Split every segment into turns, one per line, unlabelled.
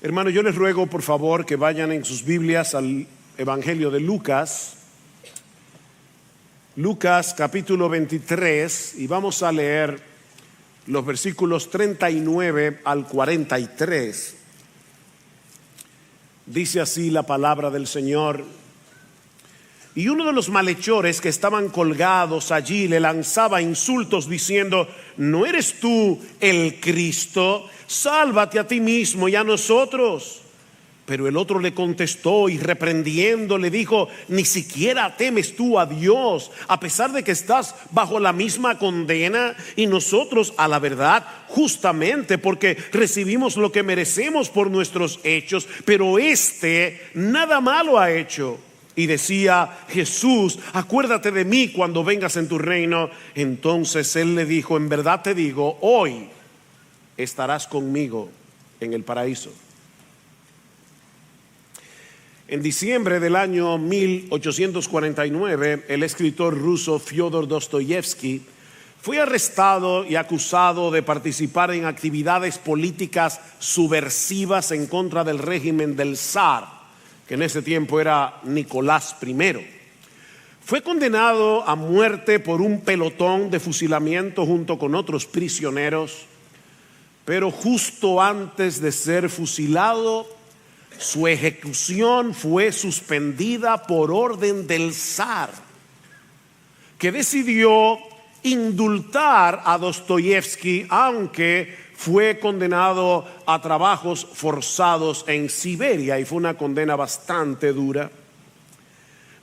Hermano, yo les ruego por favor que vayan en sus Biblias al Evangelio de Lucas. Lucas capítulo 23, y vamos a leer los versículos 39 al 43. Dice así la palabra del Señor: y uno de los malhechores que estaban colgados allí le lanzaba insultos diciendo: ¿no eres tú el Cristo? Sálvate a ti mismo y a nosotros. Pero el otro le contestó y reprendiendo le dijo: ni siquiera temes tú a Dios, a pesar de que estás bajo la misma condena, y nosotros a la verdad justamente, porque recibimos lo que merecemos por nuestros hechos, pero este nada malo ha hecho. Y decía Jesús: acuérdate de mí cuando vengas en tu reino. Entonces él le dijo: en verdad te digo, hoy estarás conmigo en el paraíso. En diciembre del año 1849, el escritor ruso Fyodor Dostoyevsky fue arrestado y acusado de participar en actividades políticas subversivas en contra del régimen del zar, que en ese tiempo era Nicolás I. Fue condenado a muerte por un pelotón de fusilamiento junto con otros prisioneros, pero justo antes de ser fusilado, su ejecución fue suspendida por orden del zar, que decidió indultar a Dostoyevsky, aunque fue condenado a trabajos forzados en Siberia, y fue una condena bastante dura.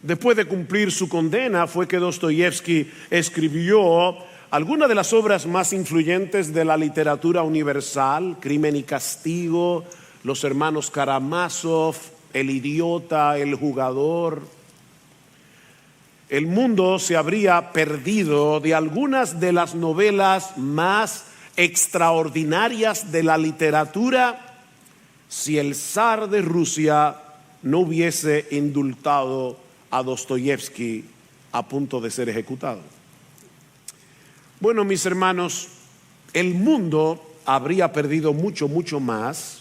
Después de cumplir su condena fue que Dostoyevsky escribió algunas de las obras más influyentes de la literatura universal: Crimen y Castigo, Los hermanos Karamazov, El idiota, El jugador. El mundo se habría perdido de algunas de las novelas más extraordinarias de la literatura si el zar de Rusia no hubiese indultado a Dostoyevsky a punto de ser ejecutado. Bueno, mis hermanos, el mundo habría perdido mucho más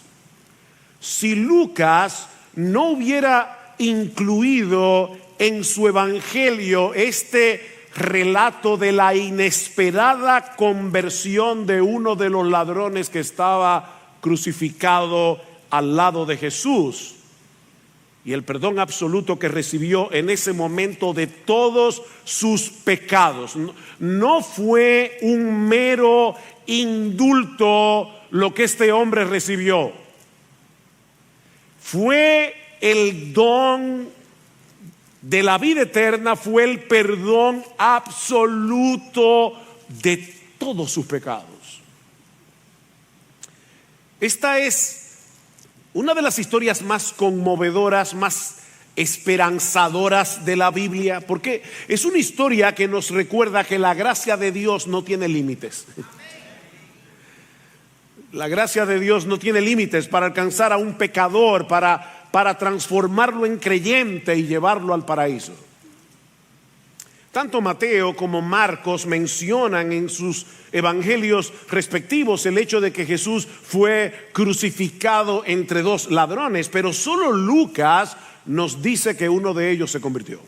si Lucas no hubiera incluido en su evangelio este relato de la inesperada conversión de uno de los ladrones que estaba crucificado al lado de Jesús, y el perdón absoluto que recibió en ese momento de todos sus pecados. No fue un mero indulto lo que este hombre recibió, fue el don de la vida eterna, fue el perdón absoluto de todos sus pecados. Esta es una de las historias más conmovedoras, más esperanzadoras de la Biblia, porque es una historia que nos recuerda que la gracia de Dios no tiene límites. La gracia de Dios no tiene límites para alcanzar a un pecador, para transformarlo en creyente y llevarlo al paraíso. Tanto Mateo como Marcos mencionan en sus evangelios respectivos el hecho de que Jesús fue crucificado entre dos ladrones, pero solo Lucas nos dice que uno de ellos se convirtió.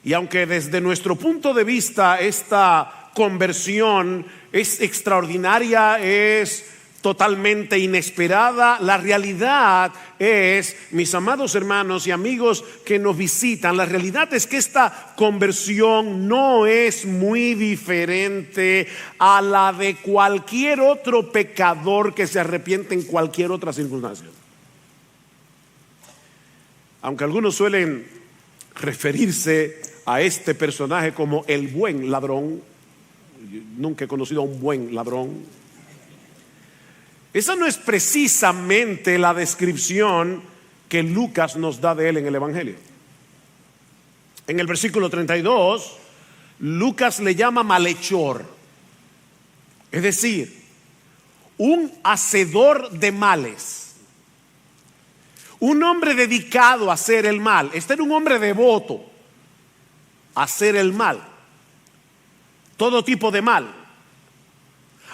Y aunque desde nuestro punto de vista esta conversión es extraordinaria, es totalmente inesperada, la realidad es, mis amados hermanos y amigos que nos visitan, la realidad es que esta conversión no es muy diferente a la de cualquier otro pecador que se arrepiente en cualquier otra circunstancia. Aunque algunos suelen referirse a este personaje como el buen ladrón, yo nunca he conocido a un buen ladrón. Esa no es precisamente la descripción que Lucas nos da de él en el Evangelio. En el versículo 32, Lucas le llama malhechor, es decir, un hacedor de males, un hombre dedicado a hacer el mal. Este era un hombre devoto a hacer el mal, todo tipo de mal.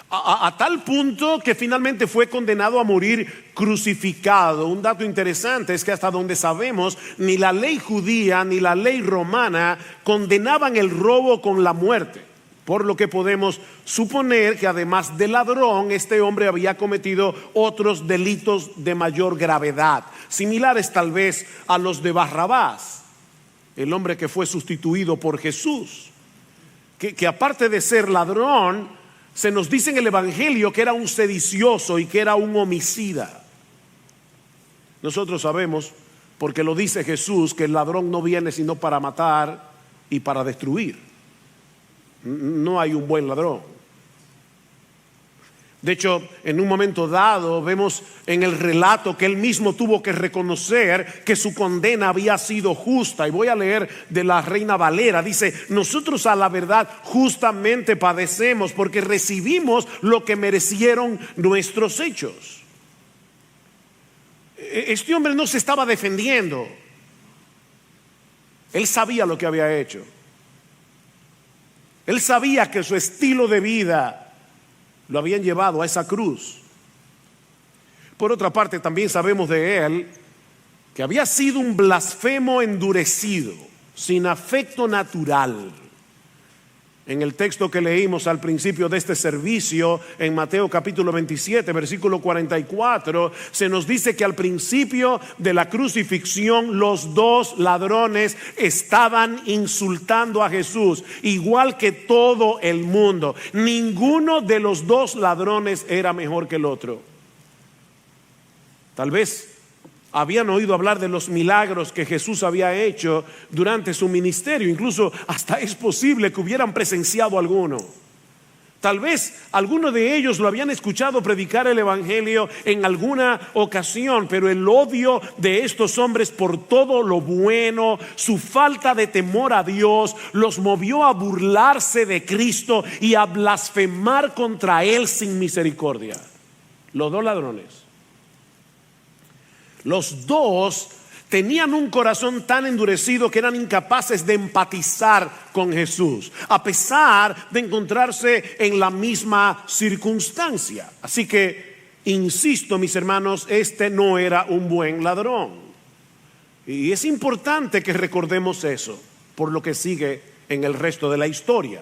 A tal punto que finalmente fue condenado a morir crucificado. Un dato interesante es que hasta donde sabemos, ni la ley judía ni la ley romana condenaban el robo con la muerte. Por lo que podemos suponer que además de ladrón, este hombre había cometido otros delitos de mayor gravedad, similares tal vez a los de Barrabás, el hombre que fue sustituido por Jesús, que aparte de ser ladrón, se nos dice en el Evangelio que era un sedicioso y que era un homicida. Nosotros sabemos, porque lo dice Jesús, que el ladrón no viene sino para matar y para destruir. No hay un buen ladrón. De hecho, en un momento dado vemos en el relato que él mismo tuvo que reconocer que su condena había sido justa. Y voy a leer de la Reina Valera. Dice: nosotros a la verdad justamente padecemos porque recibimos lo que merecieron nuestros hechos. Este hombre no se estaba defendiendo. Él sabía lo que había hecho. Él sabía que su estilo de vida lo habían llevado a esa cruz. Por otra parte, también sabemos de él que había sido un blasfemo endurecido, sin afecto natural. En el texto que leímos al principio de este servicio, en Mateo capítulo 27, versículo 44, se nos dice que al principio de la crucifixión los dos ladrones estaban insultando a Jesús, igual que todo el mundo. Ninguno de los dos ladrones era mejor que el otro. Tal vez habían oído hablar de los milagros que Jesús había hecho durante su ministerio. Incluso hasta es posible que hubieran presenciado alguno. Tal vez algunos de ellos lo habían escuchado predicar el evangelio en alguna ocasión, pero el odio de estos hombres por todo lo bueno, su falta de temor a Dios, los movió a burlarse de Cristo y a blasfemar contra él sin misericordia. Los dos ladrones. Los dos tenían un corazón tan endurecido que eran incapaces de empatizar con Jesús, a pesar de encontrarse en la misma circunstancia. Así que, insisto, mis hermanos, este no era un buen ladrón. Y es importante que recordemos eso por lo que sigue en el resto de la historia.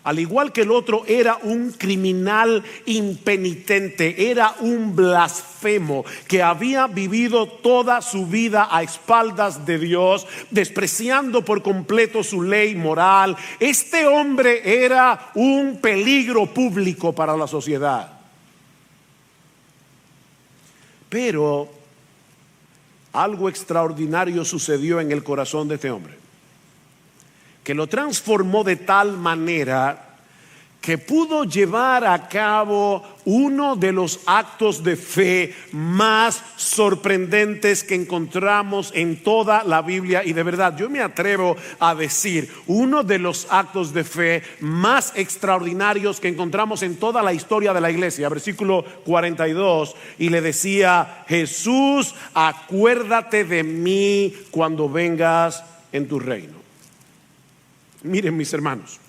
Al igual que el otro, era un criminal impenitente, era un blasfemo que había vivido toda su vida a espaldas de Dios, despreciando por completo su ley moral. Este hombre era un peligro público para la sociedad. Pero algo extraordinario sucedió en el corazón de este hombre, que lo transformó de tal manera que pudo llevar a cabo uno de los actos de fe más sorprendentes que encontramos en toda la Biblia. Y de verdad, yo me atrevo a decir, uno de los actos de fe más extraordinarios que encontramos en toda la historia de la iglesia. Versículo 42, y le decía: Jesús, acuérdate de mí cuando vengas en tu reino. Miren, mis hermanos,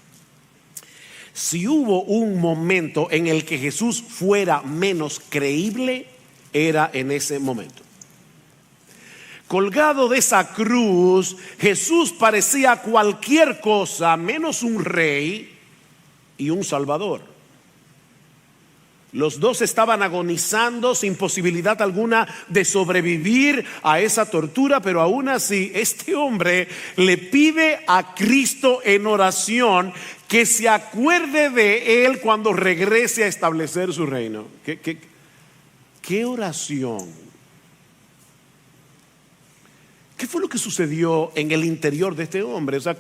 si hubo un momento en el que Jesús fuera menos creíble, era en ese momento. Colgado de esa cruz, Jesús parecía cualquier cosa menos un rey y un salvador. Los dos estaban agonizando sin posibilidad alguna de sobrevivir a esa tortura, pero aún así este hombre le pide a Cristo en oración que se acuerde de él cuando regrese a establecer su reino. ¿Qué oración? ¿Qué fue lo que sucedió en el interior de este hombre? O sea,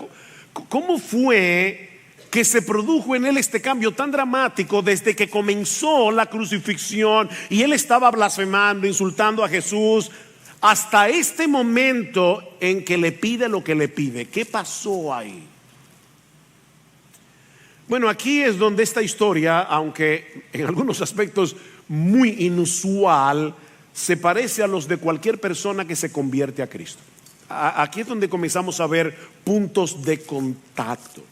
¿cómo fue que se produjo en él este cambio tan dramático desde que comenzó la crucifixión y él estaba blasfemando, insultando a Jesús, hasta este momento en que le pide lo que le pide? ¿Qué pasó ahí? Bueno, aquí es donde esta historia, aunque en algunos aspectos muy inusual, se parece a los de cualquier persona que se convierte a Cristo. Aquí es donde comenzamos a ver puntos de contacto.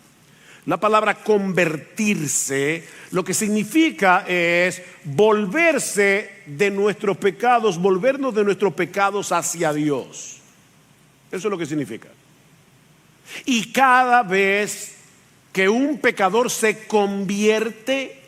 La palabra convertirse, lo que significa es volverse de nuestros pecados, volvernos de nuestros pecados hacia Dios. Eso es lo que significa. Y cada vez que un pecador se convierte,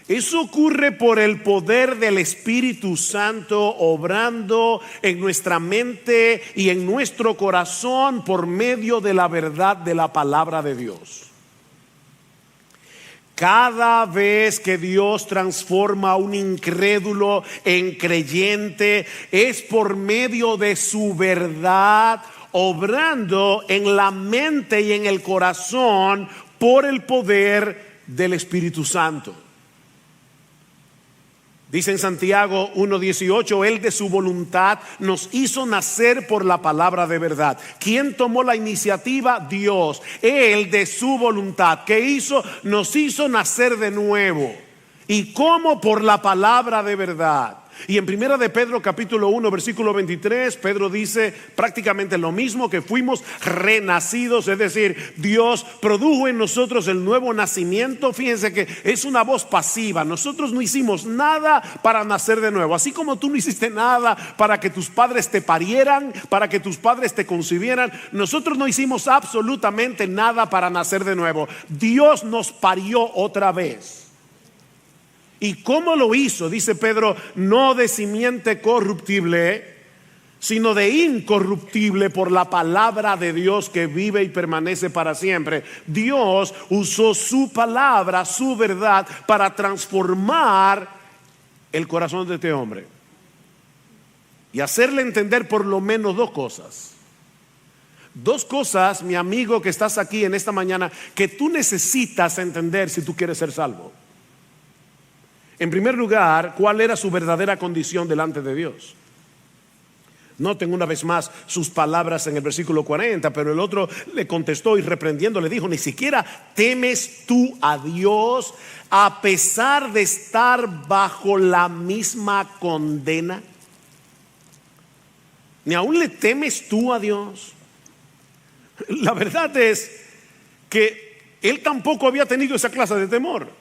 eso ocurre por el poder del Espíritu Santo obrando en nuestra mente y en nuestro corazón por medio de la verdad de la palabra de Dios. Cada vez que Dios transforma a un incrédulo en creyente, es por medio de su verdad, obrando en la mente y en el corazón por el poder del Espíritu Santo. Dice en Santiago 1:18, Él de su voluntad nos hizo nacer por la palabra de verdad. ¿Quién tomó la iniciativa? Dios. Él de su voluntad, ¿qué hizo? Nos hizo nacer de nuevo. ¿Y cómo? Por la palabra de verdad. Y en primera de Pedro capítulo 1 versículo 23, Pedro dice prácticamente lo mismo, que fuimos renacidos, es decir, Dios produjo en nosotros el nuevo nacimiento. Fíjense que es una voz pasiva. Nosotros no hicimos nada para nacer de nuevo, así como tú no hiciste nada para que tus padres te parieran, para que tus padres te concibieran. Nosotros no hicimos absolutamente nada para nacer de nuevo. Dios nos parió otra vez. ¿Y cómo lo hizo? Dice Pedro, no de simiente corruptible, sino de incorruptible por la palabra de Dios que vive y permanece para siempre. Dios usó su palabra, su verdad, para transformar el corazón de este hombre y hacerle entender por lo menos dos cosas. Dos cosas, mi amigo que estás aquí en esta mañana, que tú necesitas entender si tú quieres ser salvo. En primer lugar, ¿cuál era su verdadera condición delante de Dios? Noten una vez más sus palabras en el versículo 40, pero el otro le contestó y reprendiendo le dijo, ¿ni siquiera temes tú a Dios a pesar de estar bajo la misma condena? ¿Ni aún le temes tú a Dios? La verdad es que él tampoco había tenido esa clase de temor.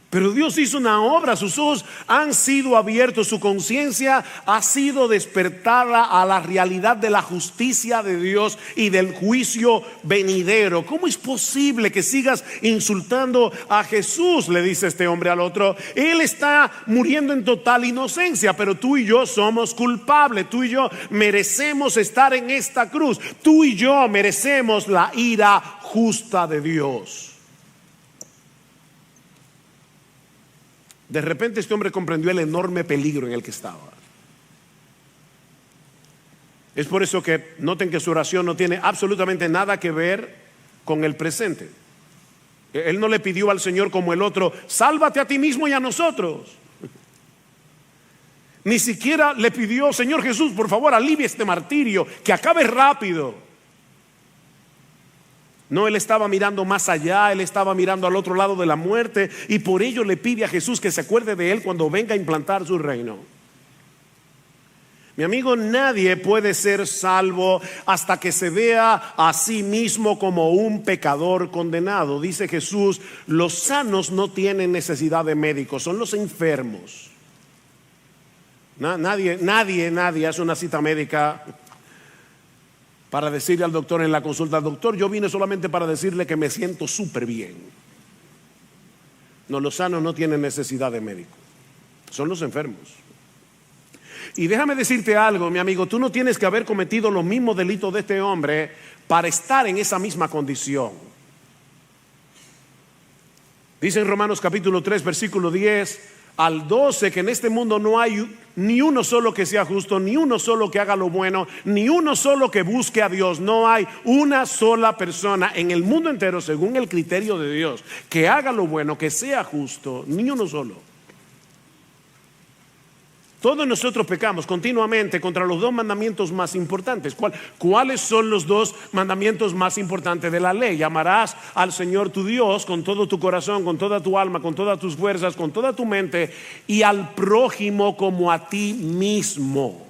Pero Dios hizo una obra, sus ojos han sido abiertos, su conciencia ha sido despertada a la realidad de la justicia de Dios y del juicio venidero. ¿Cómo es posible que sigas insultando a Jesús?, le dice este hombre al otro. Él está muriendo en total inocencia, pero tú y yo somos culpables. Tú y yo merecemos estar en esta cruz. Tú y yo merecemos la ira justa de Dios. De repente este hombre comprendió el enorme peligro en el que estaba. Es por eso que noten que su oración no tiene absolutamente nada que ver con el presente. Él no le pidió al Señor como el otro, sálvate a ti mismo y a nosotros. Ni siquiera le pidió, Señor Jesús, por favor, alivia este martirio, que acabe rápido. No, él estaba mirando más allá, él estaba mirando al otro lado de la muerte, y por ello le pide a Jesús que se acuerde de él cuando venga a implantar su reino. Mi amigo, nadie puede ser salvo hasta que se vea a sí mismo como un pecador condenado. Dice Jesús, los sanos no tienen necesidad de médicos, son los enfermos. Nadie hace una cita médica para decirle al doctor en la consulta, doctor, yo vine solamente para decirle que me siento súper bien. No, los sanos no tienen necesidad de médico, son los enfermos. Y déjame decirte algo, mi amigo, tú no tienes que haber cometido los mismos delitos de este hombre para estar en esa misma condición. Dice en Romanos capítulo 3 versículo 10 al 12 que en este mundo no hay ni uno solo que sea justo, ni uno solo que haga lo bueno, ni uno solo que busque a Dios. No hay una sola persona en el mundo entero, según el criterio de Dios, que haga lo bueno, que sea justo, ni uno solo. Todos nosotros pecamos continuamente contra los dos mandamientos más importantes. ¿Cuáles son los dos mandamientos más importantes de la ley? Amarás al Señor tu Dios con todo tu corazón, con toda tu alma, con todas tus fuerzas, con toda tu mente, y al prójimo como a ti mismo.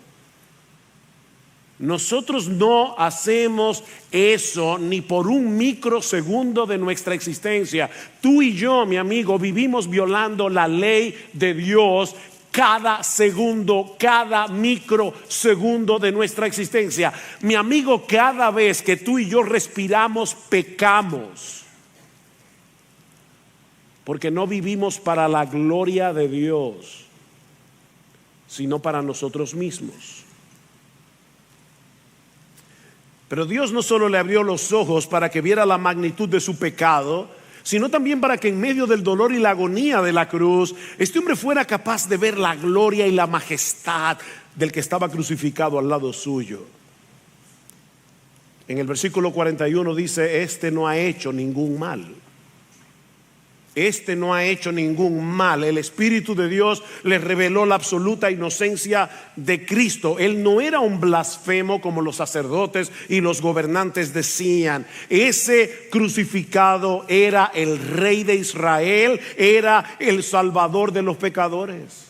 Nosotros no hacemos eso ni por un microsegundo de nuestra existencia. Tú y yo, mi amigo, vivimos violando la ley de Dios cada segundo, cada microsegundo de nuestra existencia. Mi amigo, cada vez que tú y yo respiramos, pecamos. Porque no vivimos para la gloria de Dios, sino para nosotros mismos. Pero Dios no solo le abrió los ojos para que viera la magnitud de su pecado, sino también para que en medio del dolor y la agonía de la cruz, este hombre fuera capaz de ver la gloria y la majestad del que estaba crucificado al lado suyo. En el versículo 41 dice: este no ha hecho ningún mal. Este no ha hecho ningún mal. El Espíritu de Dios le reveló la absoluta inocencia de Cristo. Él no era un blasfemo como los sacerdotes y los gobernantes decían. Ese crucificado era el Rey de Israel, era el Salvador de los pecadores.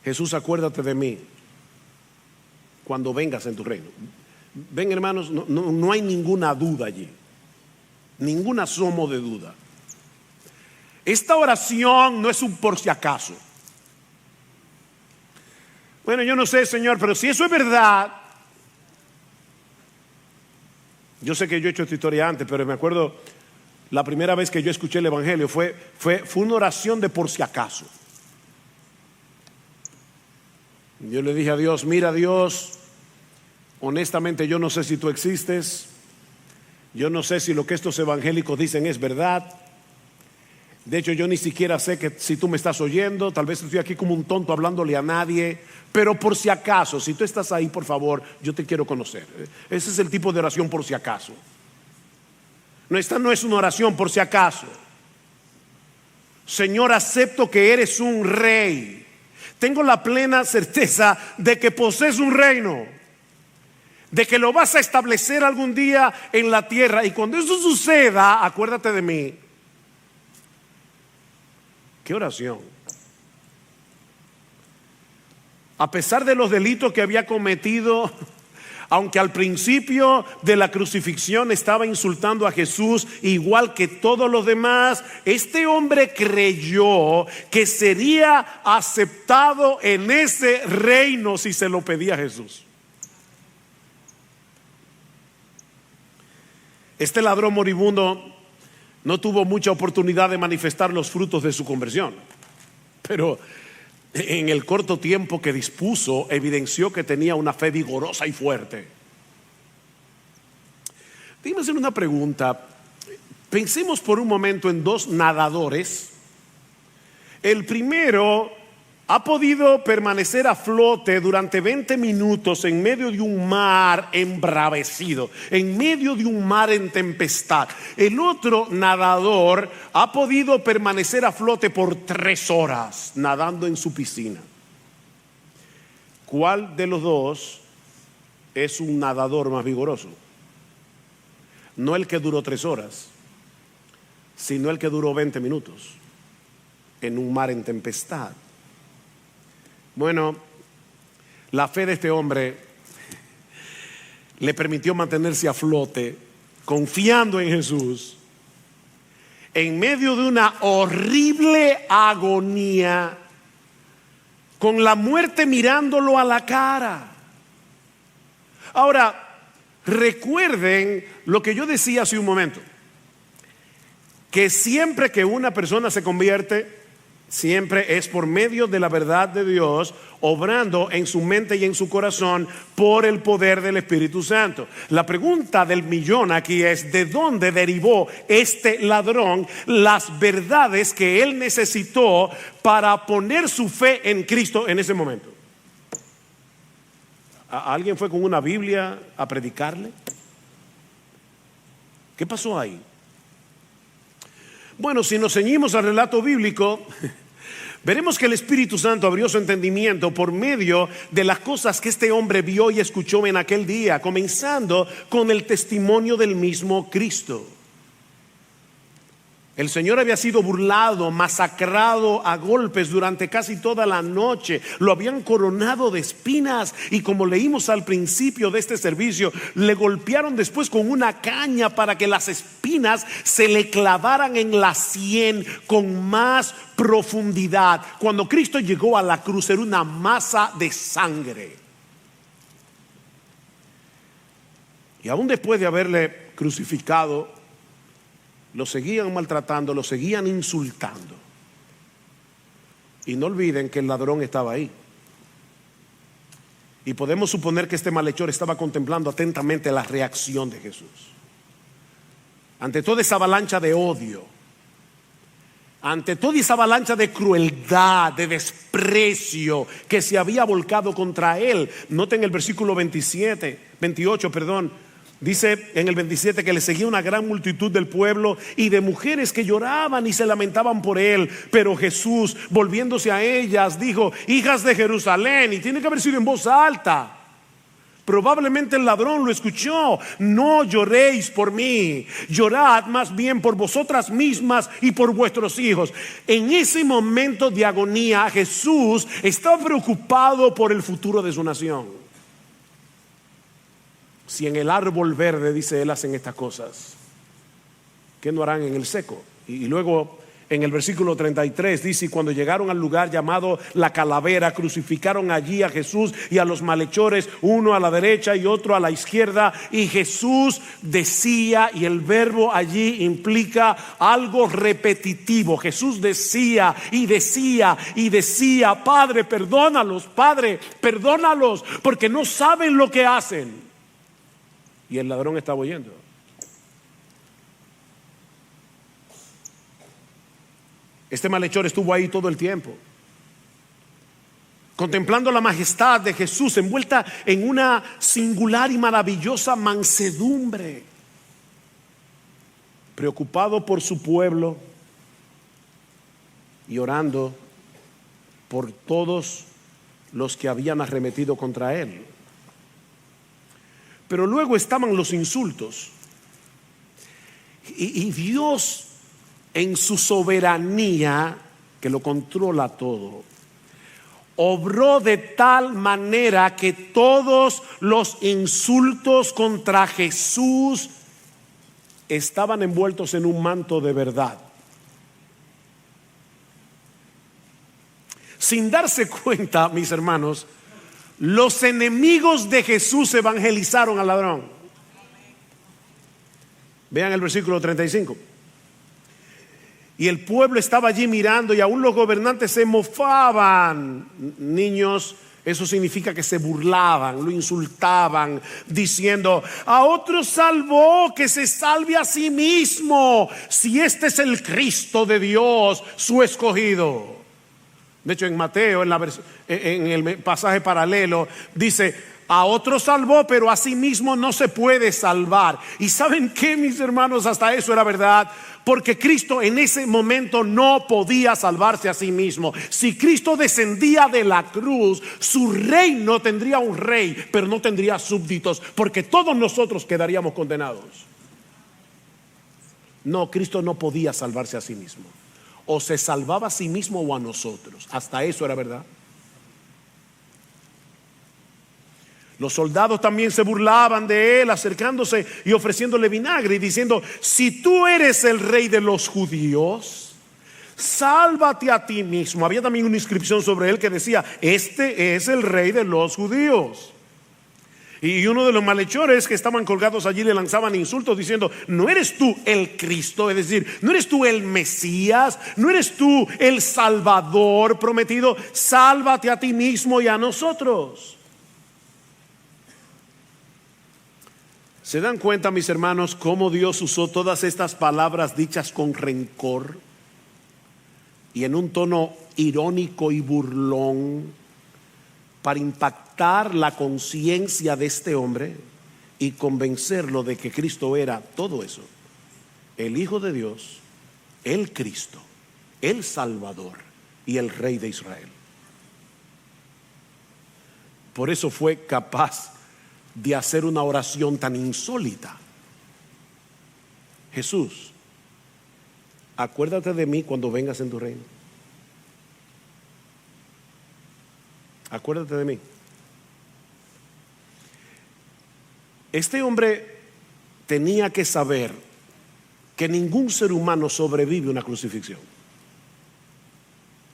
Jesús, acuérdate de mí cuando vengas en tu reino. Ven, hermanos, no hay ninguna duda allí. Ningún asomo de duda. Esta oración no es un por si acaso. Bueno, yo no sé, Señor, pero si eso es verdad. Yo sé que yo he hecho esta historia antes, pero me acuerdo la primera vez que yo escuché el Evangelio fue una oración de por si acaso. Yo le dije a Dios: mira, Dios, honestamente yo no sé si tú existes. Yo no sé si lo que estos evangélicos dicen es verdad. De hecho, yo ni siquiera sé que si tú me estás oyendo. Tal vez estoy aquí como un tonto hablándole a nadie. Pero por si acaso, si tú estás ahí, por favor, yo te quiero conocer. Ese es el tipo de oración por si acaso. No, esta no es una oración por si acaso. Señor, acepto que eres un rey. Tengo la plena certeza de que posees un reino, de que lo vas a establecer algún día en la tierra. Y cuando eso suceda, acuérdate de mí. ¿Qué oración? A pesar de los delitos que había cometido, aunque al principio de la crucifixión estaba insultando a Jesús igual que todos los demás, este hombre creyó que sería aceptado en ese reino si se lo pedía a Jesús. Este ladrón moribundo no tuvo mucha oportunidad de manifestar los frutos de su conversión, pero en el corto tiempo que dispuso evidenció que tenía una fe vigorosa y fuerte. Déjame hacer una pregunta. Pensemos por un momento en dos nadadores. El primero ha podido permanecer a flote durante 20 minutos en medio de un mar embravecido, en medio de un mar en tempestad. El otro nadador ha podido permanecer a flote por 3 horas nadando en su piscina. ¿Cuál de los dos es un nadador más vigoroso? No el que duró 3 horas, sino el que duró 20 minutos en un mar en tempestad. Bueno, la fe de este hombre le permitió mantenerse a flote, confiando en Jesús, en medio de una horrible agonía, con la muerte mirándolo a la cara. Ahora, recuerden lo que yo decía hace un momento, que siempre que una persona se convierte, siempre es por medio de la verdad de Dios, obrando en su mente y en su corazón por el poder del Espíritu Santo. La pregunta del millón aquí es: ¿de dónde derivó este ladrón las verdades que él necesitó para poner su fe en Cristo en ese momento? ¿Alguien fue con una Biblia a predicarle? ¿Qué pasó ahí? Bueno, si nos ceñimos al relato bíblico, veremos que el Espíritu Santo abrió su entendimiento por medio de las cosas que este hombre vio y escuchó en aquel día, comenzando con el testimonio del mismo Cristo. El Señor había sido burlado, masacrado a golpes durante casi toda la noche. Lo habían coronado de espinas y, como leímos al principio de este servicio, le golpearon después con una caña para que las espinas se le clavaran en la sien con más profundidad. Cuando Cristo llegó a la cruz era una masa de sangre. Y aún después de haberle crucificado, lo seguían maltratando, lo seguían insultando. Y no olviden que el ladrón estaba ahí. Y podemos suponer que este malhechor estaba contemplando atentamente la reacción de Jesús ante toda esa avalancha de odio, ante toda esa avalancha de crueldad, de desprecio que se había volcado contra él. Noten el versículo 28. Dice en el 27 que le seguía una gran multitud del pueblo y de mujeres que lloraban y se lamentaban por él. Pero Jesús, volviéndose a ellas, dijo: hijas de Jerusalén. Y tiene que haber sido en voz alta. Probablemente el ladrón lo escuchó: no lloréis por mí, llorad más bien por vosotras mismas y por vuestros hijos. En ese momento de agonía, Jesús estaba preocupado por el futuro de su nación. Si en el árbol verde, dice él, hacen estas cosas, ¿qué no harán en el seco? Y luego en el versículo 33 dice: y cuando llegaron al lugar llamado la Calavera, crucificaron allí a Jesús y a los malhechores, uno a la derecha y otro a la izquierda. Y Jesús decía, y el verbo allí implica algo repetitivo. Jesús decía y decía y decía: Padre, perdónalos, Padre, perdónalos, porque no saben lo que hacen. Y el ladrón estaba oyendo. Este malhechor estuvo ahí todo el tiempo, contemplando la majestad de Jesús, envuelta en una singular y maravillosa mansedumbre, preocupado por su pueblo y orando por todos los que habían arremetido contra él. Pero luego estaban los insultos. Y Dios, en su soberanía, que lo controla todo, obró de tal manera que todos los insultos contra Jesús estaban envueltos en un manto de verdad. Sin darse cuenta, mis hermanos, los enemigos de Jesús evangelizaron al ladrón. Vean el versículo 35. Y el pueblo estaba allí mirando, y aún los gobernantes se mofaban. Niños, eso significa que se burlaban, lo insultaban, diciendo: a otro salvó, que se salve a sí mismo, si este es el Cristo de Dios, su escogido. De hecho, en Mateo, en el pasaje paralelo, dice: a otro salvó, pero a sí mismo no se puede salvar. ¿Y saben qué, mis hermanos? Hasta eso era verdad, porque Cristo en ese momento no podía salvarse a sí mismo. Si Cristo descendía de la cruz, su reino tendría un rey, pero no tendría súbditos, porque todos nosotros quedaríamos condenados. No, Cristo no podía salvarse a sí mismo. O se salvaba a sí mismo o a nosotros. Hasta eso era verdad. Los soldados también se burlaban de él, acercándose y ofreciéndole vinagre y diciendo: si tú eres el rey de los judíos, sálvate a ti mismo. Había también una inscripción sobre él que decía: este es el rey de los judíos. Y uno de los malhechores que estaban colgados allí le lanzaban insultos diciendo: ¿no eres tú el Cristo? Es decir, ¿no eres tú el Mesías? ¿No eres tú el Salvador prometido? Sálvate a ti mismo y a nosotros. ¿Se dan cuenta, mis hermanos, cómo Dios usó todas estas palabras dichas con rencor y en un tono irónico y burlón para impactar la conciencia de este hombre y convencerlo de que Cristo era todo eso: el Hijo de Dios, el Cristo, el Salvador y el Rey de Israel? Por eso fue capaz de hacer una oración tan insólita: Jesús, acuérdate de mí cuando vengas en tu reino. Acuérdate de mí. Este hombre tenía que saber que ningún ser humano sobrevive a una crucifixión,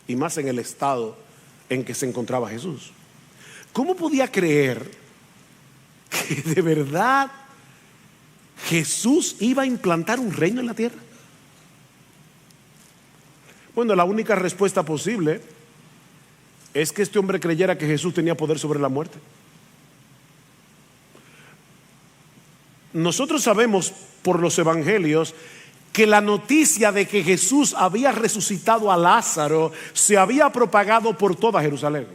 y más en el estado en que se encontraba Jesús. ¿Cómo podía creer que de verdad Jesús iba a implantar un reino en la tierra? Bueno, la única respuesta posible es que este hombre creyera que Jesús tenía poder sobre la muerte. Nosotros sabemos por los evangelios que la noticia de que Jesús había resucitado a Lázaro se había propagado por toda Jerusalén.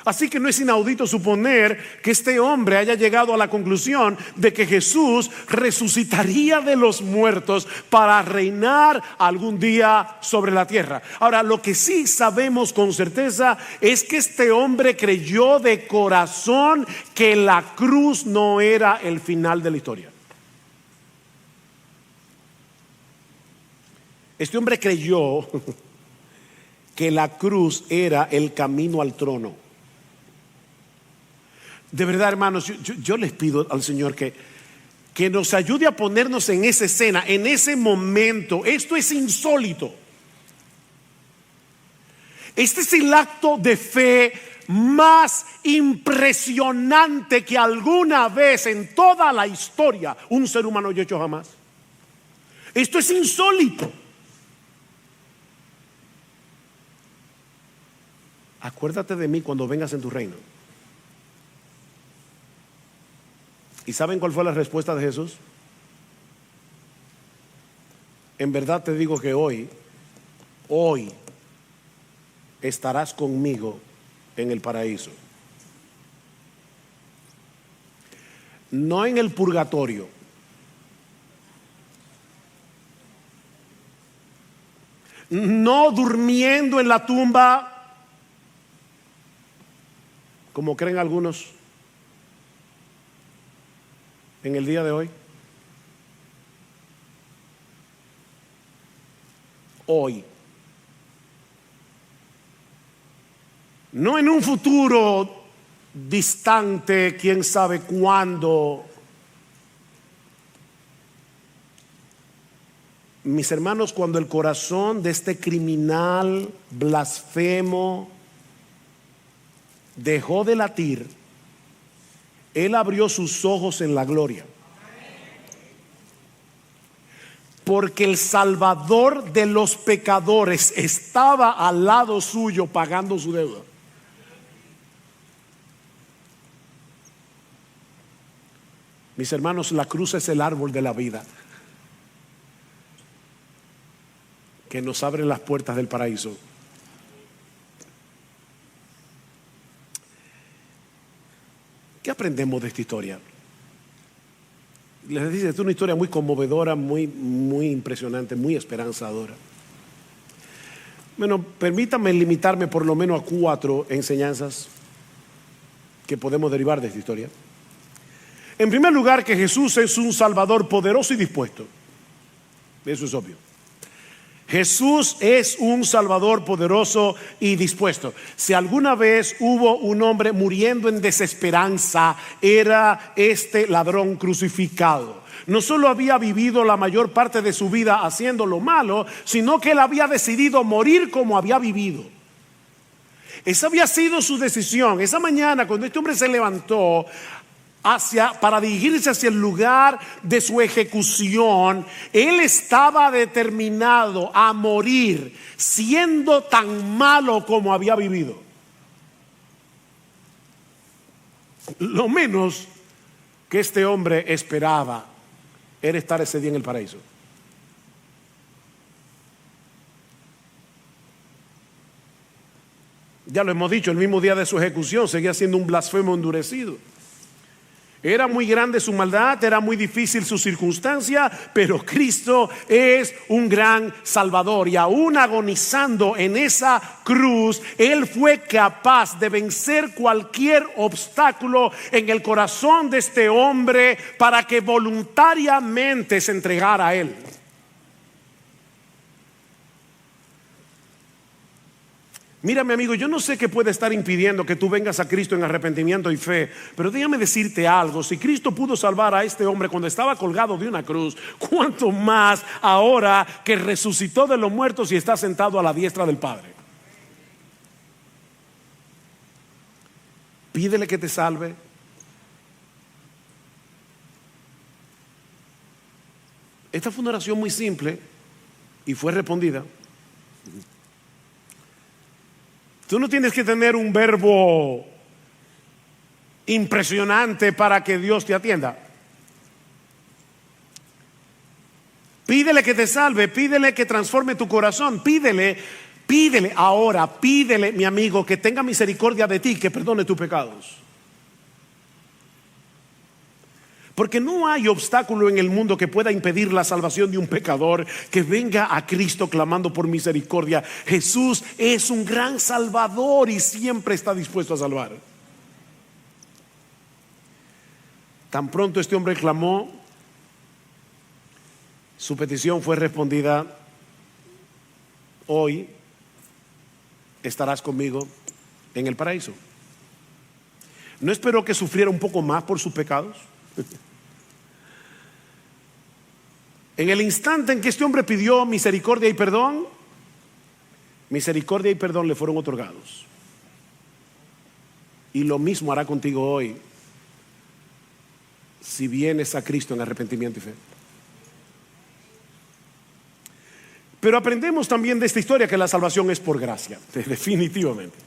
Así que no es inaudito suponer que este hombre haya llegado a la conclusión de que Jesús resucitaría de los muertos para reinar algún día sobre la tierra. Ahora, lo que sí sabemos con certeza es que este hombre creyó de corazón que la cruz no era el final de la historia. Este hombre creyó que la cruz era el camino al trono. De verdad, hermanos, yo les pido al Señor que nos ayude a ponernos en esa escena, en ese momento. Esto es insólito. Este es el acto de fe más impresionante que alguna vez en toda la historia un ser humano haya hecho jamás. Esto es insólito. Acuérdate de mí cuando vengas en tu reino. ¿Y saben cuál fue la respuesta de Jesús? En verdad te digo que hoy estarás conmigo en el paraíso. No en el purgatorio. No durmiendo en la tumba, como creen algunos en el día de hoy. Hoy. No en un futuro distante, quién sabe cuándo. Mis hermanos, cuando el corazón de este criminal blasfemo dejó de latir, él abrió sus ojos en la gloria. Porque el Salvador de los pecadores estaba al lado suyo pagando su deuda. Mis hermanos, la cruz es el árbol de la vida que nos abre las puertas del paraíso. ¿Qué aprendemos de esta historia? Les dice, es una historia muy conmovedora, muy impresionante, muy esperanzadora. Bueno, permítanme limitarme por lo menos a 4 enseñanzas que podemos derivar de esta historia. En primer lugar, que Jesús es un Salvador poderoso y dispuesto. Eso es obvio. Jesús es un Salvador poderoso y dispuesto. Si alguna vez hubo un hombre muriendo en desesperanza, era este ladrón crucificado. No solo había vivido la mayor parte de su vida haciendo lo malo, sino que él había decidido morir como había vivido. Esa había sido su decisión. Esa mañana, cuando este hombre se levantó para dirigirse hacia el lugar de su ejecución, él estaba determinado a morir siendo tan malo como había vivido. Lo menos que este hombre esperaba era estar ese día en el paraíso. Ya lo hemos dicho, el mismo día de su ejecución seguía siendo un blasfemo endurecido. Era muy grande su maldad, era muy difícil su circunstancia, pero Cristo es un gran Salvador. Y aún agonizando en esa cruz, Él fue capaz de vencer cualquier obstáculo en el corazón de este hombre para que voluntariamente se entregara a Él. Mira, mi amigo, yo no sé qué puede estar impidiendo que tú vengas a Cristo en arrepentimiento y fe, pero déjame decirte algo. Si Cristo pudo salvar a este hombre cuando estaba colgado de una cruz, ¿cuánto más ahora que resucitó de los muertos y está sentado a la diestra del Padre? Pídele que te salve. Esta fue una oración muy simple y fue respondida. Tú no tienes que tener un verbo impresionante para que Dios te atienda. Pídele que te salve, pídele que transforme tu corazón, pídele ahora, pídele, mi amigo, que tenga misericordia de ti, que perdone tus pecados. Porque no hay obstáculo en el mundo que pueda impedir la salvación de un pecador que venga a Cristo clamando por misericordia. Jesús es un gran salvador y siempre está dispuesto a salvar. Tan pronto este hombre clamó, su petición fue respondida. Hoy estarás conmigo en el paraíso. ¿No esperó que sufriera un poco más por sus pecados? En el instante en que este hombre pidió misericordia y perdón le fueron otorgados. Y lo mismo hará contigo hoy si vienes a Cristo en arrepentimiento y fe. Pero aprendemos también de esta historia que la salvación es por gracia, definitivamente.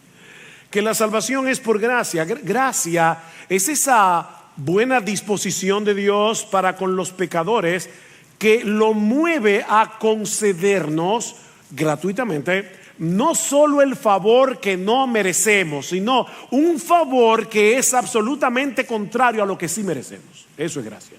Que la salvación es por gracia. Gracia es esa buena disposición de Dios para con los pecadores que lo mueve a concedernos gratuitamente no solo el favor que no merecemos, sino un favor que es absolutamente contrario a lo que sí merecemos. Eso es gracia.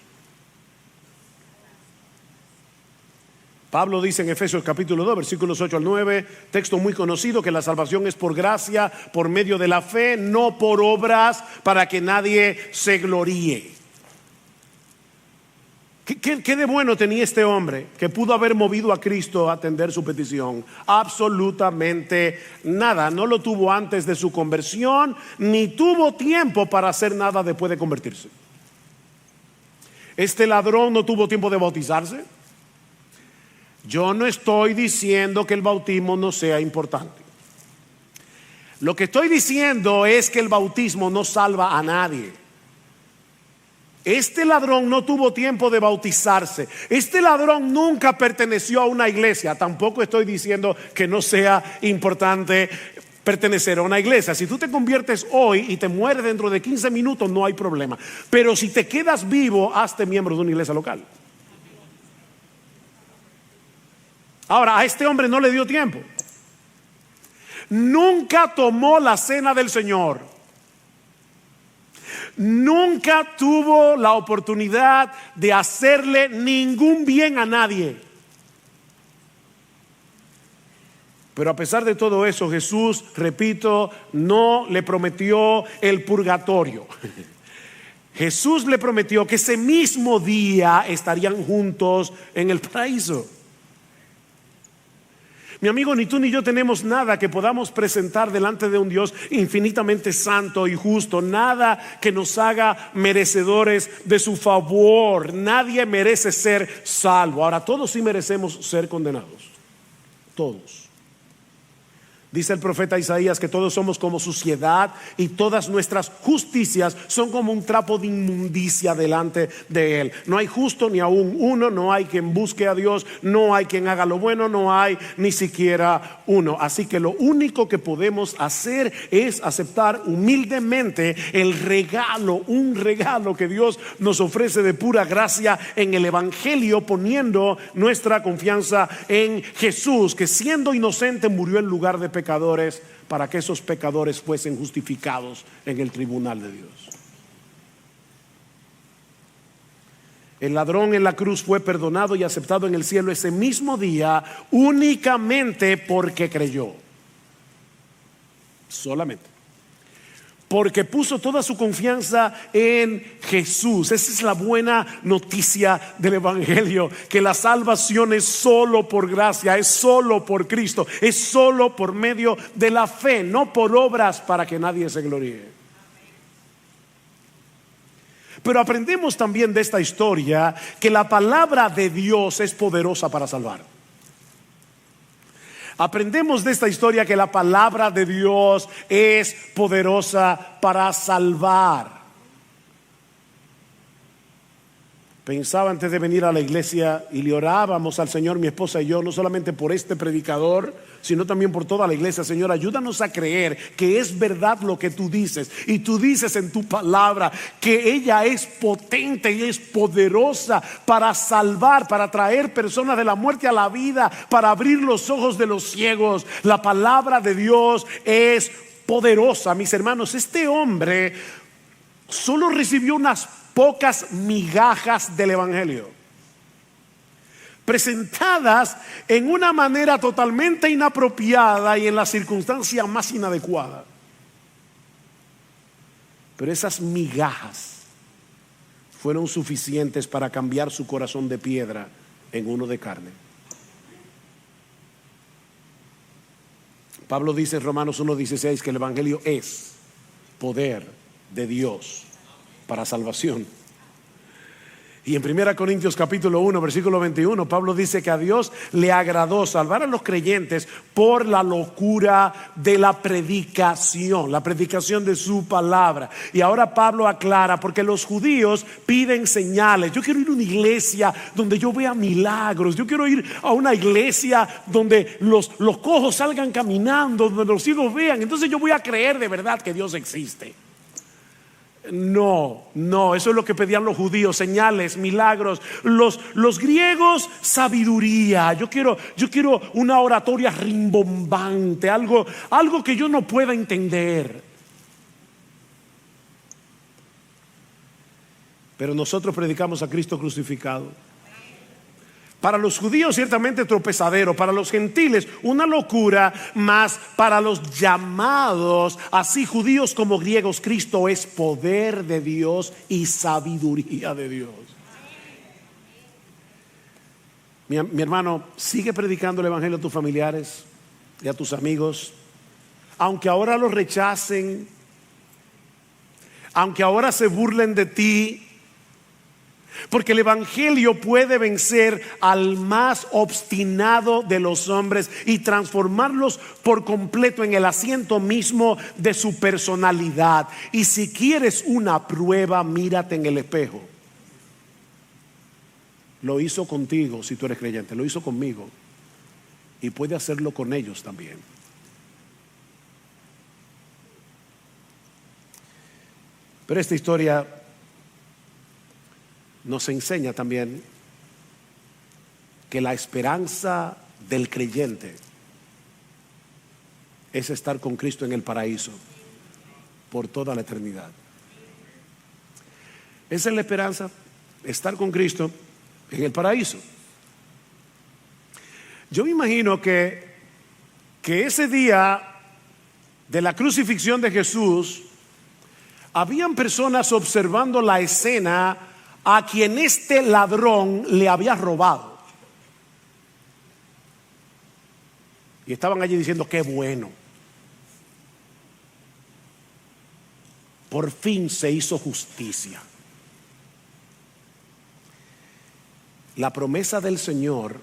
Pablo dice en Efesios capítulo 2 versículos 8 al 9, texto muy conocido, que la salvación es por gracia, por medio de la fe, no por obras, para que nadie se gloríe. ¿Qué de bueno tenía este hombre que pudo haber movido a Cristo a atender su petición? Absolutamente nada. No lo tuvo antes de su conversión, ni tuvo tiempo para hacer nada después de convertirse. Este ladrón no tuvo tiempo de bautizarse. Yo no estoy diciendo que el bautismo no sea importante. Lo que estoy diciendo es que el bautismo no salva a nadie. Este ladrón no tuvo tiempo de bautizarse. Este ladrón nunca perteneció a una iglesia. Tampoco estoy diciendo que no sea importante pertenecer a una iglesia. Si tú te conviertes hoy y te mueres dentro de 15 minutos, no hay problema. Pero si te quedas vivo, hazte miembro de una iglesia local. Ahora, a este hombre no le dio tiempo. Nunca tomó la cena del Señor. Nunca tuvo la oportunidad de hacerle ningún bien a nadie. Pero a pesar de todo eso, Jesús, repito, no le prometió el purgatorio. Jesús le prometió que ese mismo día estarían juntos en el paraíso. Mi amigo, ni tú ni yo tenemos nada que podamos presentar delante de un Dios infinitamente santo y justo. Nada que nos haga merecedores de su favor. Nadie merece ser salvo. Ahora, todos sí merecemos ser condenados. Todos. Dice el profeta Isaías que todos somos como suciedad y todas nuestras justicias son como un trapo de inmundicia delante de Él. No hay justo ni aún uno, no hay quien busque a Dios, no hay quien haga lo bueno, no hay ni siquiera uno. Así que lo único que podemos hacer es aceptar humildemente el regalo, un regalo que Dios nos ofrece de pura gracia en el Evangelio, poniendo nuestra confianza en Jesús, que siendo inocente murió en lugar de pecadores para que esos pecadores fuesen justificados en el tribunal de Dios. El ladrón en la cruz fue perdonado y aceptado en el cielo ese mismo día únicamente porque creyó. Solamente. porque puso toda su confianza en Jesús. Esa es la buena noticia del Evangelio, que la salvación es solo por gracia, es solo por Cristo, es solo por medio de la fe, no por obras para que nadie se gloríe. Pero aprendemos también de esta historia que la palabra de Dios es poderosa para salvar. Aprendemos de esta historia que la palabra de Dios es poderosa para salvar. Pensaba antes de venir a la iglesia y le orábamos al Señor, mi esposa y yo, no solamente por este predicador, sino también por toda la iglesia. Señor, ayúdanos a creer que es verdad lo que tú dices. Y tú dices en tu palabra que ella es potente y es poderosa para salvar, para traer personas de la muerte a la vida, para abrir los ojos de los ciegos. La palabra de Dios es poderosa, mis hermanos. Este hombre solo recibió unas pocas migajas del Evangelio, presentadas en una manera totalmente inapropiada y en la circunstancia más inadecuada. Pero esas migajas fueron suficientes para cambiar su corazón de piedra en uno de carne. Pablo dice en Romanos 1:16 que el Evangelio es poder de Dios para salvación. Y en 1 Corintios capítulo 1 versículo 21 Pablo dice que a Dios le agradó salvar a los creyentes por la locura de la predicación de su palabra. Y ahora Pablo aclara, porque los judíos piden señales. Yo quiero ir a una iglesia donde yo vea milagros. Yo quiero ir a una iglesia donde los cojos salgan caminando, donde los ciegos vean. Entonces yo voy a creer de verdad que Dios existe. No, eso es lo que pedían los judíos: señales, milagros. Los griegos, sabiduría. Yo quiero una oratoria rimbombante, algo que yo no pueda entender. Pero nosotros predicamos a Cristo crucificado. Para los judíos ciertamente tropezadero, para los gentiles una locura, mas para los llamados, así judíos como griegos, Cristo es poder de Dios y sabiduría de Dios. Mi hermano, sigue predicando el Evangelio a tus familiares y a tus amigos, aunque ahora los rechacen, aunque ahora se burlen de ti. Porque el Evangelio puede vencer al más obstinado de los hombres y transformarlos por completo en el asiento mismo de su personalidad. Y si quieres una prueba, mírate en el espejo. Lo hizo contigo si tú eres creyente, lo hizo conmigo, y puede hacerlo con ellos también. Pero esta historia nos enseña también que la esperanza del creyente es estar con Cristo en el paraíso por toda la eternidad. Esa es la esperanza, estar con Cristo en el paraíso. Yo me imagino que ese día de la crucifixión de Jesús, habían personas observando la escena a quien este ladrón le había robado. Y estaban allí diciendo: qué bueno, por fin se hizo justicia. La promesa del Señor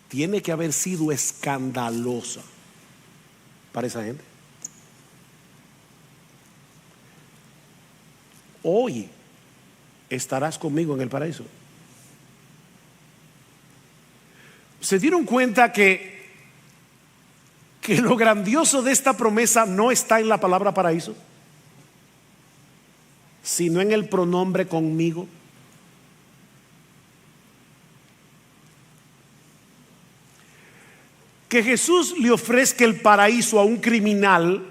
tiene que haber sido escandalosa para esa gente. Hoy estarás conmigo en el paraíso. ¿Se dieron cuenta que lo grandioso de esta promesa no está en la palabra paraíso, sino en el pronombre conmigo? Que Jesús le ofrezca el paraíso a un criminal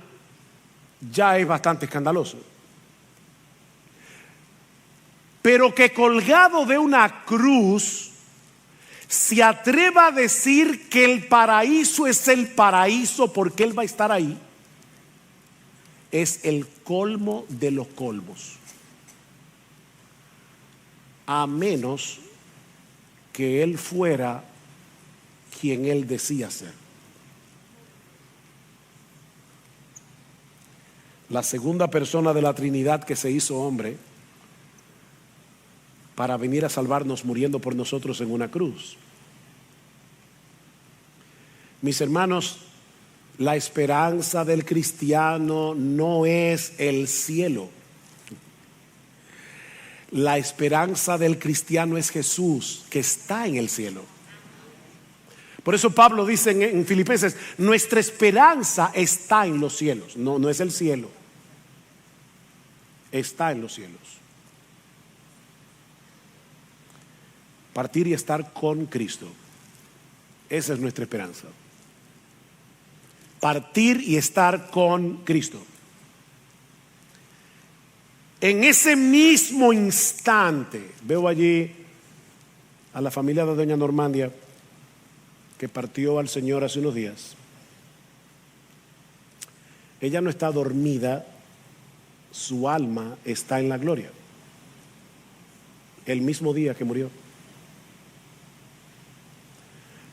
ya es bastante escandaloso. Pero que colgado de una cruz se atreva a decir que el paraíso es el paraíso porque Él va a estar ahí, es el colmo de los colmos. A menos que Él fuera quien Él decía ser. La segunda persona de la Trinidad que se hizo hombre para venir a salvarnos muriendo por nosotros en una cruz. Mis hermanos, la esperanza del cristiano no es el cielo. La esperanza del cristiano es Jesús, que está en el cielo. Por eso Pablo dice en Filipenses, nuestra esperanza está en los cielos. No es el cielo, está en los cielos. Partir y estar con Cristo, esa es nuestra esperanza. Partir y estar con Cristo. En ese mismo instante, veo allí a la familia de doña Normandia, que partió al Señor hace unos días. Ella no está dormida, su alma está en la gloria. El mismo día que murió.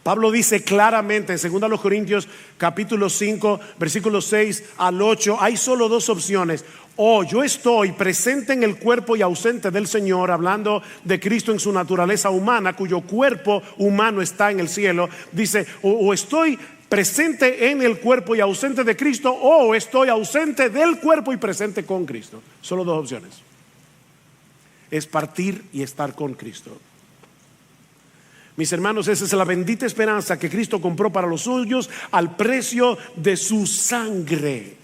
Pablo dice claramente en 2 Corintios capítulo 5 versículos 6 al 8, hay solo dos opciones: o yo estoy presente en el cuerpo y ausente del Señor, hablando de Cristo en su naturaleza humana, cuyo cuerpo humano está en el cielo. Dice, o estoy presente en el cuerpo y ausente de Cristo, o estoy ausente del cuerpo y presente con Cristo. Solo dos opciones. Es partir y estar con Cristo. Mis hermanos, esa es la bendita esperanza que Cristo compró para los suyos al precio de su sangre.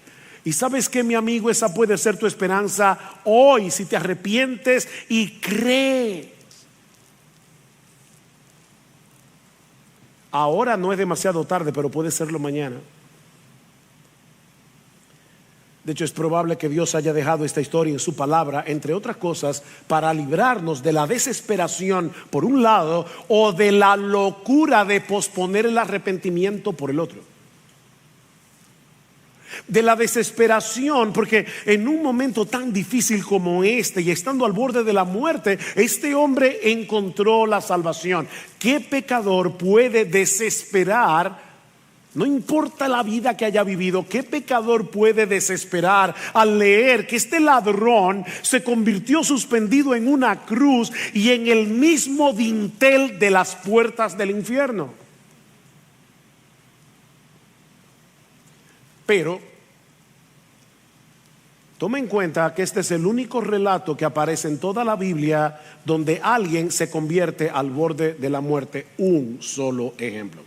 Y sabes que, mi amigo, esa puede ser tu esperanza hoy si te arrepientes y crees. Ahora no es demasiado tarde, pero puede serlo mañana. De hecho, es probable que Dios haya dejado esta historia en su palabra, entre otras cosas, para librarnos de la desesperación por un lado, o de la locura de posponer el arrepentimiento por el otro. De la desesperación, porque en un momento tan difícil como este, y estando al borde de la muerte, este hombre encontró la salvación. ¿Qué pecador puede desesperar? No importa la vida que haya vivido, ¿qué pecador puede desesperar al leer que este ladrón se convirtió suspendido en una cruz y en el mismo dintel de las puertas del infierno? Pero toma en cuenta que este es el único relato que aparece en toda la Biblia donde alguien se convierte al borde de la muerte. Un solo ejemplo.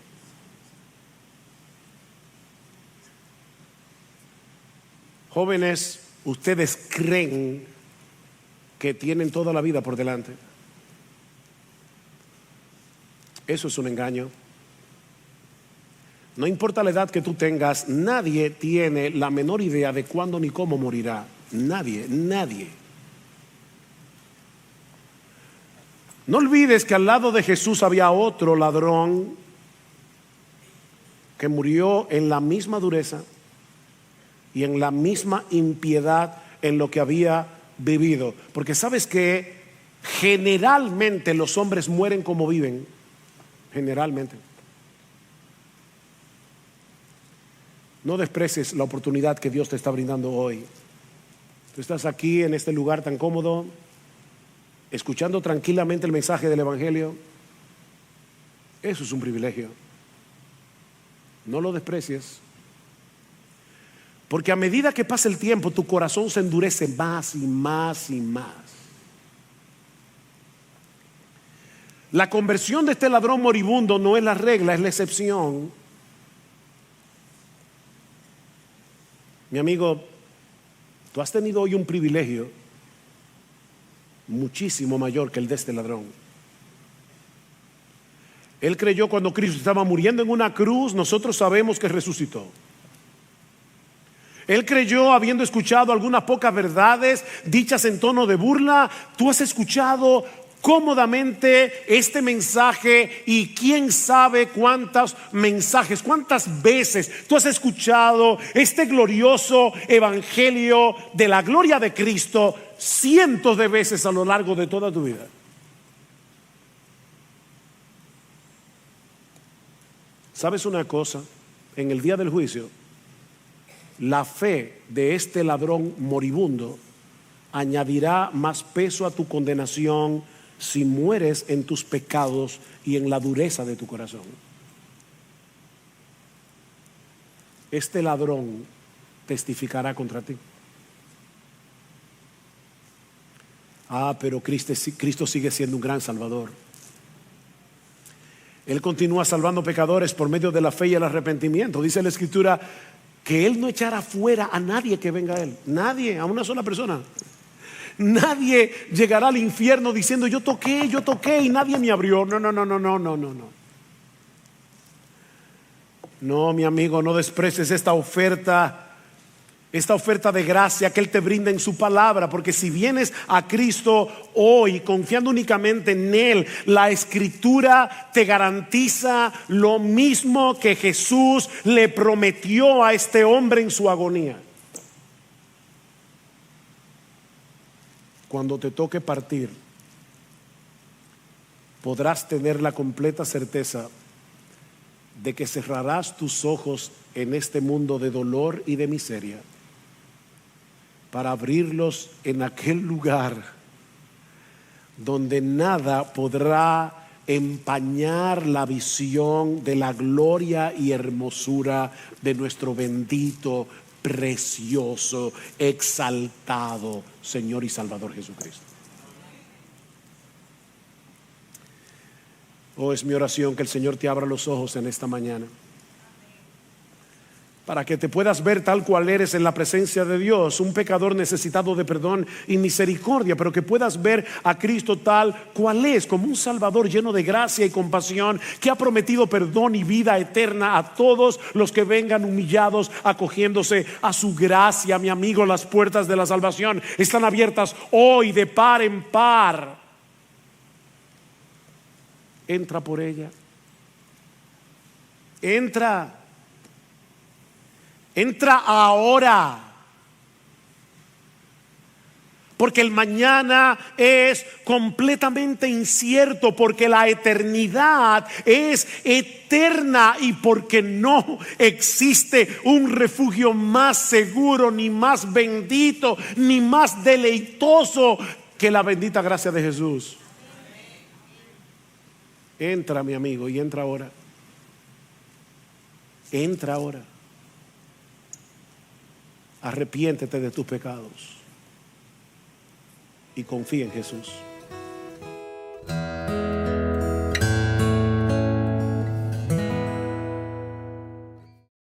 Jóvenes, ustedes creen que tienen toda la vida por delante. Eso es un engaño. No importa la edad que tú tengas, nadie tiene la menor idea de cuándo ni cómo morirá. Nadie. No olvides que al lado de Jesús había otro ladrón que murió en la misma dureza y en la misma impiedad en lo que había vivido. Porque sabes que generalmente los hombres mueren como viven. Generalmente. No desprecies la oportunidad que Dios te está brindando hoy. Tú estás aquí en este lugar tan cómodo, escuchando tranquilamente el mensaje del Evangelio. Eso es un privilegio. No lo desprecies. Porque a medida que pasa el tiempo, tu corazón se endurece más y más y más. La conversión de este ladrón moribundo no es la regla, es la excepción. Mi amigo, tú has tenido hoy un privilegio muchísimo mayor que el de este ladrón. Él creyó cuando Cristo estaba muriendo en una cruz, nosotros sabemos que resucitó. Él creyó habiendo escuchado algunas pocas verdades dichas en tono de burla. Tú has escuchado cómodamente este mensaje y quién sabe cuántos mensajes, cuántas veces tú has escuchado este glorioso evangelio de la gloria de Cristo cientos de veces a lo largo de toda tu vida. ¿Sabes una cosa? En el día del juicio, la fe de este ladrón moribundo añadirá más peso a tu condenación si mueres en tus pecados y en la dureza de tu corazón. Este ladrón testificará contra ti. Pero Cristo sigue siendo un gran salvador. Él continúa salvando pecadores por medio de la fe y el arrepentimiento. Dice la Escritura que Él no echará fuera a nadie que venga a Él. Nadie, a una sola persona. Nadie llegará al infierno diciendo yo toqué y nadie me abrió. No. No, mi amigo, no desprecies esta oferta de gracia que Él te brinda en su palabra, porque si vienes a Cristo hoy confiando únicamente en Él, la Escritura te garantiza lo mismo que Jesús le prometió a este hombre en su agonía. Cuando te toque partir, podrás tener la completa certeza de que cerrarás tus ojos en este mundo de dolor y de miseria para abrirlos en aquel lugar donde nada podrá empañar la visión de la gloria y hermosura de nuestro bendito, precioso, exaltado Señor y Salvador Jesucristo. Es mi oración que el Señor te abra los ojos en esta mañana, para que te puedas ver tal cual eres en la presencia de Dios, un pecador necesitado de perdón y misericordia, pero que puedas ver a Cristo tal cual es, como un Salvador lleno de gracia y compasión, que ha prometido perdón y vida eterna a todos los que vengan humillados, acogiéndose a su gracia. Mi amigo, las puertas de la salvación están abiertas hoy de par en par. Entra por ella. Entra ahora, porque el mañana es completamente incierto, porque la eternidad es eterna y porque no existe un refugio más seguro, ni más bendito, ni más deleitoso que la bendita gracia de Jesús. Entra, mi amigo, y entra ahora. Entra ahora. Arrepiéntete de tus pecados y confía en Jesús.